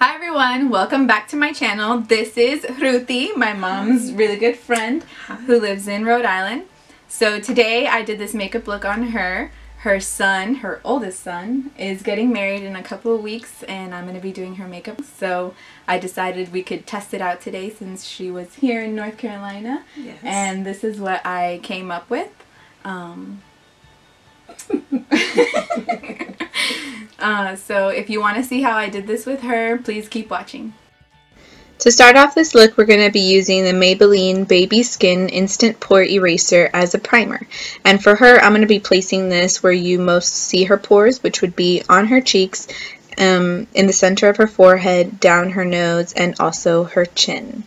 Hi everyone, welcome back to my channel. This is Ruthy, my mom's really good friend who lives in Rhode Island. So today I did this makeup look on her. Her son, her oldest son, is getting married in a couple of weeks and I'm going to be doing her makeup. So I decided we could test it out today since she was here in North Carolina. Yes. And this is what I came up with. So if you want to see how I did this with her, please keep watching. To start off this look, we're going to be using the Maybelline Baby Skin Instant Pore Eraser as a primer. And for her, I'm going to be placing this where you most see her pores, which would be on her cheeks, in the center of her forehead, down her nose, and also her chin.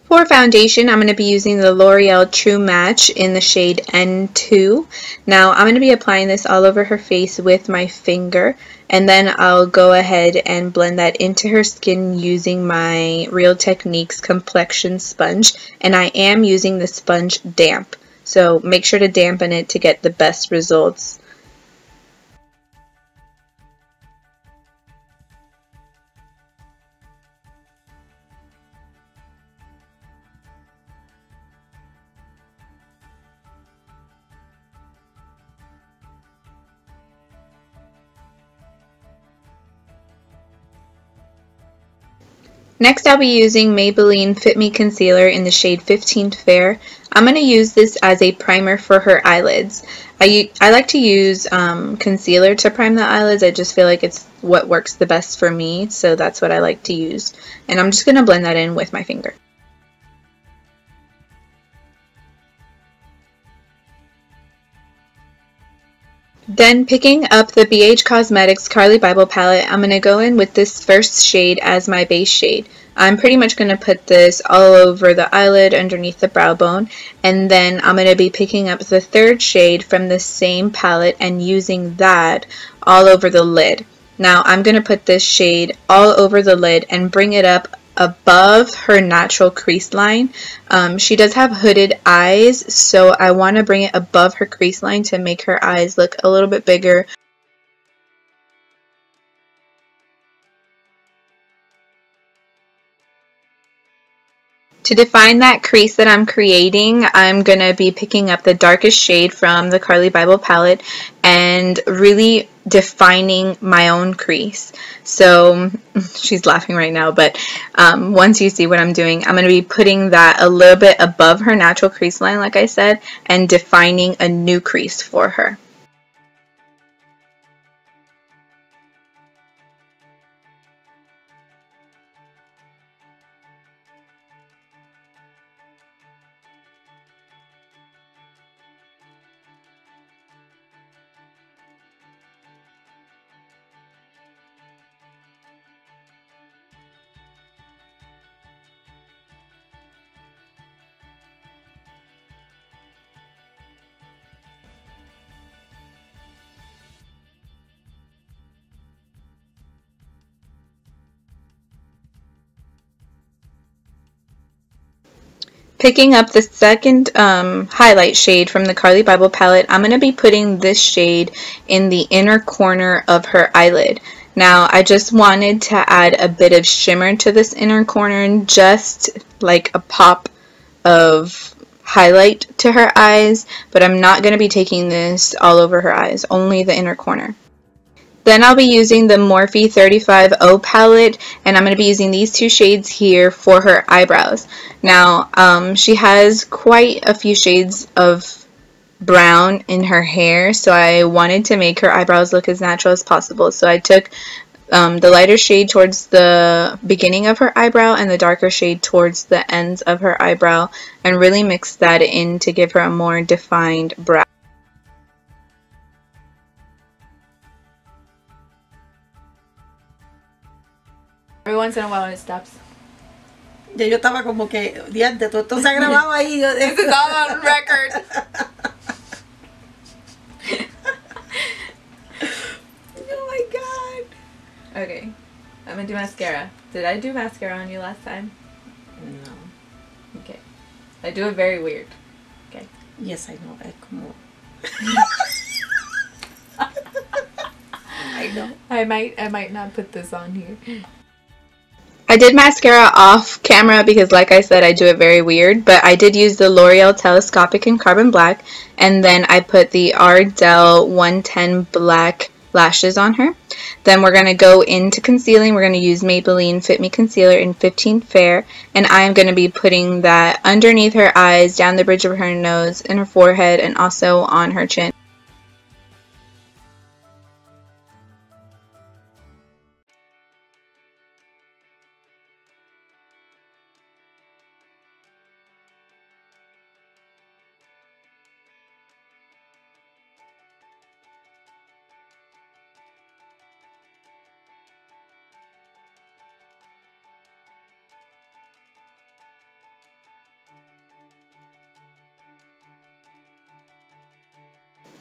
For foundation, I'm going to be using the L'Oreal True Match in the shade N2. Now, I'm going to be applying this all over her face with my finger, and then I'll go ahead and blend that into her skin using my Real Techniques complexion sponge, and I am using the sponge damp, so make sure to dampen it to get the best results. Next, I'll be using Maybelline FitME Concealer in the shade 15 Fair. I'm going to use this as a primer for her eyelids. I like to use concealer to prime the eyelids. I just feel like it's what works the best for me, so that's what I like to use. And I'm just going to blend that in with my finger. Then picking up the BH Cosmetics Carli Bybel Palette, I'm going to go in with this first shade as my base shade. I'm pretty much going to put this all over the eyelid underneath the brow bone, and then I'm going to be picking up the third shade from the same palette and using that all over the lid. Now I'm going to put this shade all over the lid and bring it up above her natural crease line. She does have hooded eyes, so I want to bring it above her crease line to make her eyes look a little bit bigger. To define that crease that I'm creating, I'm going to be picking up the darkest shade from the Carli Bybel palette and really defining my own crease. So she's laughing right now, but once you see what I'm doing, I'm going to be putting that a little bit above her natural crease line, like I said, and defining a new crease for her. Picking up the second highlight shade from the Carli Bybel palette, I'm going to be putting this shade in the inner corner of her eyelid. Now, I just wanted to add a bit of shimmer to this inner corner, just like a pop of highlight to her eyes, but I'm not going to be taking this all over her eyes, only the inner corner. Then I'll be using the Morphe 35O palette, and I'm going to be using these two shades here for her eyebrows. Now, she has quite a few shades of brown in her hair, so I wanted to make her eyebrows look as natural as possible. So I took the lighter shade towards the beginning of her eyebrow and the darker shade towards the ends of her eyebrow and really mixed that in to give her a more defined brow. Every once in a while it stops. Ya yo estaba como que, diante, todo esto se ha grabado ahí. This is all on record. Oh my god. Okay, I'm gonna do mascara. Did I do mascara on you last time? No. Okay. I do it very weird. Okay. Yes, I know. Es como... I know. I might not put this on here. I did mascara off camera because, like I said, I do it very weird, but I did use the L'Oreal Telescopic in Carbon Black, and then I put the Ardell 110 Black lashes on her. Then we're going to go into concealing. We're going to use Maybelline FitME Concealer in 15 Fair, and I am going to be putting that underneath her eyes, down the bridge of her nose, in her forehead, and also on her chin.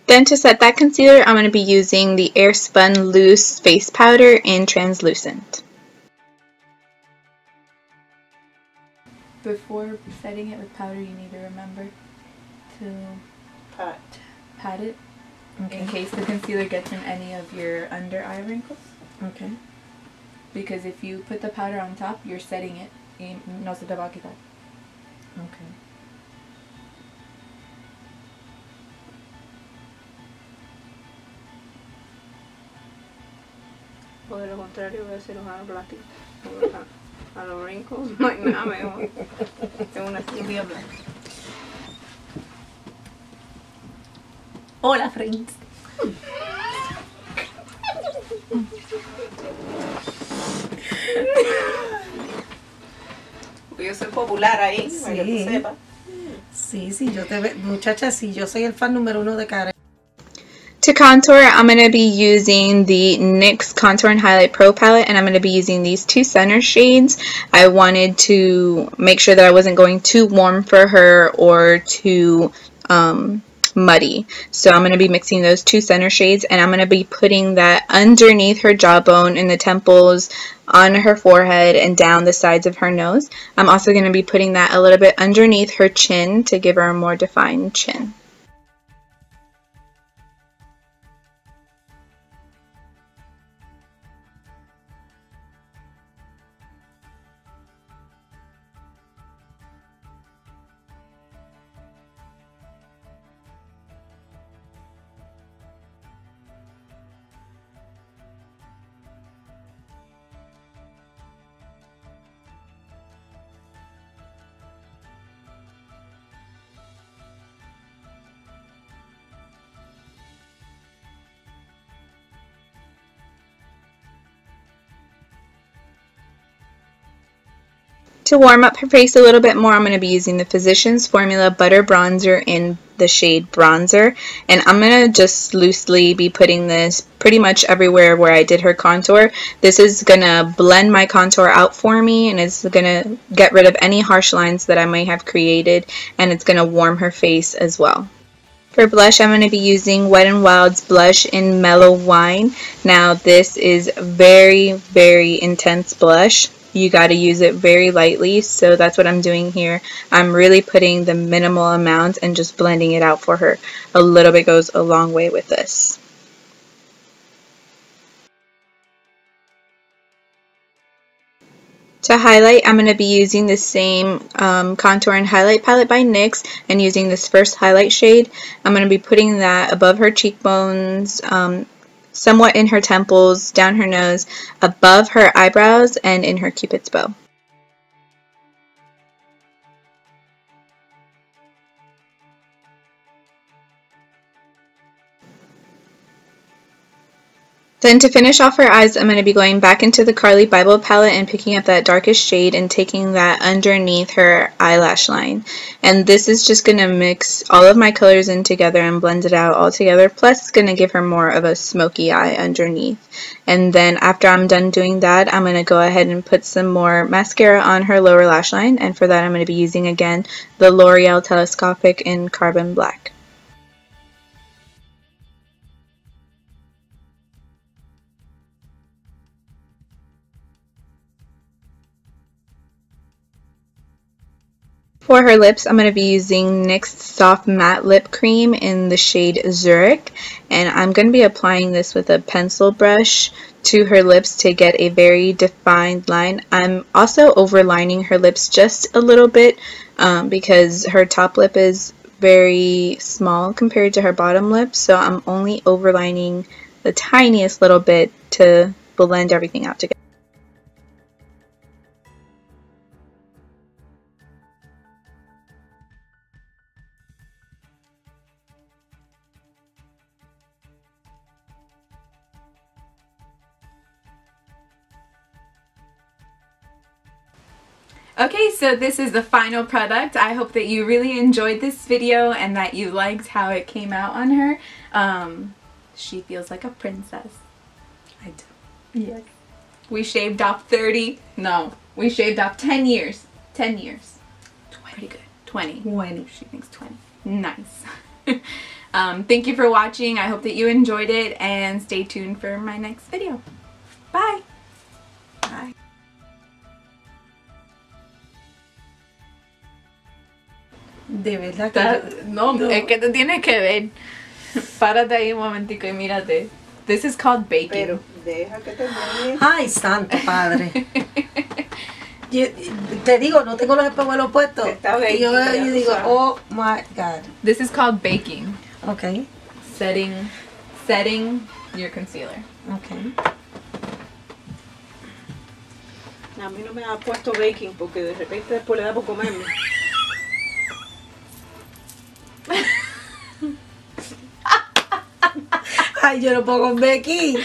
Then to set that concealer, I'm going to be using the Airspun Loose Face Powder in Translucent. Before setting it with powder, you need to remember to pat it in case the concealer gets in any of your under eye wrinkles. Okay. Because if you put the powder on top, you're setting it. Y no se te va a quitar. Okay. O de lo contrario, voy a hacer cirujano plástico. A los wrinkles, no hay nada mejor. Tengo una cirugía blanca. Hola, friends. Yo soy popular ahí, para que tú sepas. Sí, yo te veo. Muchacha, sí, yo soy el fan número 1 de Karen. To contour, I'm going to be using the NYX Contour and Highlight Pro Palette, and I'm going to be using these two center shades. I wanted to make sure that I wasn't going too warm for her or too muddy. So I'm going to be mixing those two center shades, and I'm going to be putting that underneath her jawbone, in the temples, on her forehead, and down the sides of her nose. I'm also going to be putting that a little bit underneath her chin to give her a more defined chin. To warm up her face a little bit more, I'm going to be using the Physicians Formula Butter Bronzer in the shade Bronzer. And I'm going to just loosely be putting this pretty much everywhere where I did her contour. This is going to blend my contour out for me, and it's going to get rid of any harsh lines that I might have created, and it's going to warm her face as well. For blush, I'm going to be using Wet n Wild's blush in Mellow Wine. Now, this is very, very intense blush. You got to use it very lightly, so that's what I'm doing here. I'm really putting the minimal amount and just blending it out for her. A little bit goes a long way with this. To highlight, I'm going to be using the same Contour and Highlight palette by NYX and using this first highlight shade. I'm going to be putting that above her cheekbones, somewhat in her temples, down her nose, above her eyebrows, and in her cupid's bow. Then to finish off her eyes, I'm going to be going back into the Carli Bybel palette and picking up that darkest shade and taking that underneath her eyelash line. And this is just going to mix all of my colors in together and blend it out all together. Plus, it's going to give her more of a smoky eye underneath. And then after I'm done doing that, I'm going to go ahead and put some more mascara on her lower lash line. And for that, I'm going to be using, again, the L'Oreal Telescopic in Carbon Black. For her lips, I'm going to be using NYX Soft Matte Lip Cream in the shade Zurich, and I'm going to be applying this with a pencil brush to her lips to get a very defined line. I'm also overlining her lips just a little bit because her top lip is very small compared to her bottom lip, so I'm only overlining the tiniest little bit to blend everything out together. Okay, so this is the final product. I hope that you really enjoyed this video and that you liked how it came out on her. She feels like a princess. I do. Yes. We shaved off 30. No, we shaved off 10 years. 10 years. 20. Pretty good. 20. 20. She thinks 20. Nice. Thank you for watching. I hope that you enjoyed it and stay tuned for my next video. Bye. Bye. De verdad que No, es que tú tienes que ver. Párate ahí un momentico y mírate. This is called baking. Pero deja que termine. Ay, santo padre. Yo, te digo, no tengo los espejuelos puestos. Está Y yo baking, digo, ya, oh my God. This is called baking. Okay. Setting your concealer. Okay. A mí no me ha puesto baking porque de repente después le da por comerme. Ay, yo no puedo con Becky.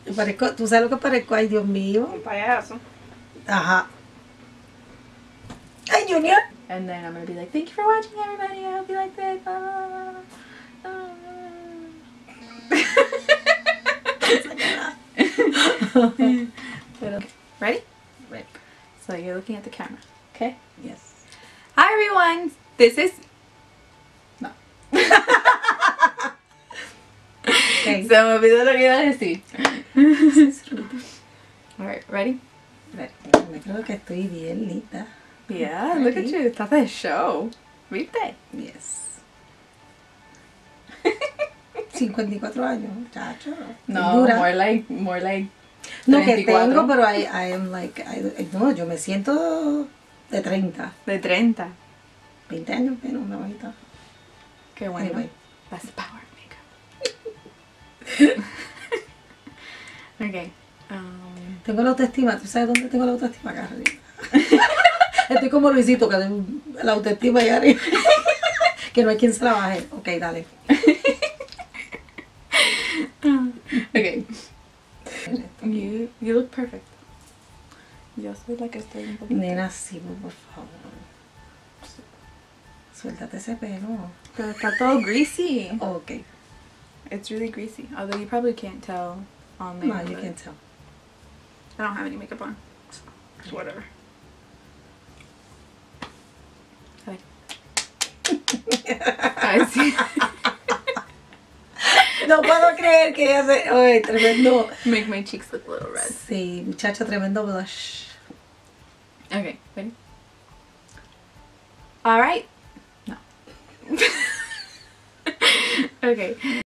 Me parezco, ¿tú sabes lo que parezco? Ay, Dios mío. Un payaso. Ajá. Ay, Junior. And then I'm going to be like, thank you for watching, everybody. I hope you liked it. Ready? Right. So you're looking at the camera, okay? Yes. Hi, everyone. This is... No. Okay. Se me olvidó lo que iba a decir. Alright, ready? Me creo que estoy bien linda. Yeah, look at you. Estás de show. ¿Viste? Yes. 54 años, muchacho. No, Dura. more like No, que 34. tengo, pero I am like, no, yo me siento de 30. De 30. 20 años menos, una bajita. Qué bueno. Anyway. That's the power of makeup. Okay. Tengo la autoestima, ¿tú sabes dónde tengo la autoestima? Acá arriba. Estoy como Luisito, que la autoestima allá arriba. Que no hay quien se la baje. Ok, dale. Okay. You look perfect. Yo soy la que estoy un poquito. Nena, sí, por favor. Suéltate ese pelo. Pero está todo greasy. Ok. It's really greasy. Although you probably can't tell on there. No, you but can tell. I don't have any makeup on. So whatever. Hi. I see. No puedo creer que ella se... Oye, tremendo. Make my cheeks look a little red. Sí, muchacha, tremendo blush. Okay, ready? All right. No. Okay.